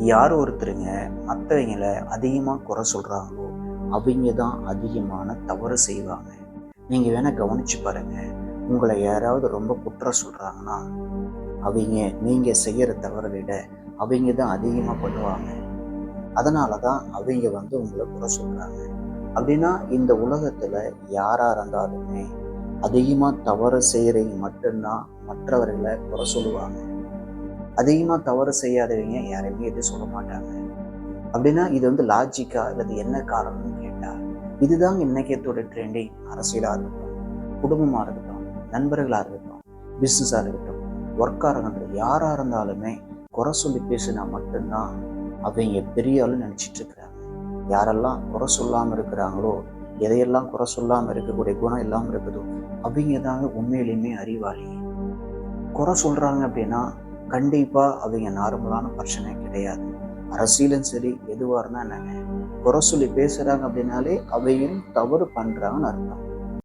யார் ஒருத்தருங்க மற்றவங்கள அதிகமாக குறை சொல்கிறாங்களோ அவங்க தான் அதிகமான தவறு செய்வாங்க. நீங்கள் வேணால் கவனித்து பாருங்கள். உங்களை யாராவது ரொம்ப குற்றம் சொல்கிறாங்கன்னா அவங்க நீங்கள் செய்கிற தவறை விட அவங்க தான் அதிகமாக பண்ணுவாங்க. அதனால தான் அவங்க உங்களை குறை சொல்கிறாங்க. அப்படின்னா இந்த உலகத்தில் யாராக இருந்தாலுமே அதிகமாக தவறு செய்கிறவங்க மட்டும்தான் மற்றவர்களை குறை சொல்லுவாங்க. அதிகமாக தவறு செய்யாதவங்க யாரையுமே எதுவும் சொல்ல மாட்டாங்க. அப்படின்னா இது லாஜிக்கா அல்லது என்ன காரணம்னு கேட்டால், இதுதாங்க இன்னைக்கத்தோட ட்ரெண்டிங். அரசியலாக இருக்கட்டும், குடும்பமாக இருக்கட்டும், நண்பர்களாக இருக்கட்டும், பிஸ்னஸாக இருக்கட்டும், ஒர்க்காக இருக்கட்டும், யாராக இருந்தாலுமே குறை சொல்லி பேசினா மட்டும்தான் அவங்க பெரிய ஆளுன்னு நினச்சிட்டு இருக்கிறாங்க. யாரெல்லாம் குறை சொல்லாமல் இருக்கிறாங்களோ, எதையெல்லாம் குறை சொல்லாமல் இருக்கக்கூடிய குணம் இல்லாமல் இருக்குதோ அவங்க தாங்க உண்மையிலுமே அறிவாளி. குறை சொல்கிறாங்க அப்படின்னா கண்டிப்பாக அவங்க நார்மலான பிரச்சனை கிடையாது. அரசியலும் சரி, எதுவாக இருந்தால் என்னங்க, குறை சொல்லி பேசுகிறாங்க அப்படின்னாலே அவையும் தவறு பண்ணுறாங்கன்னு அர்த்தம்.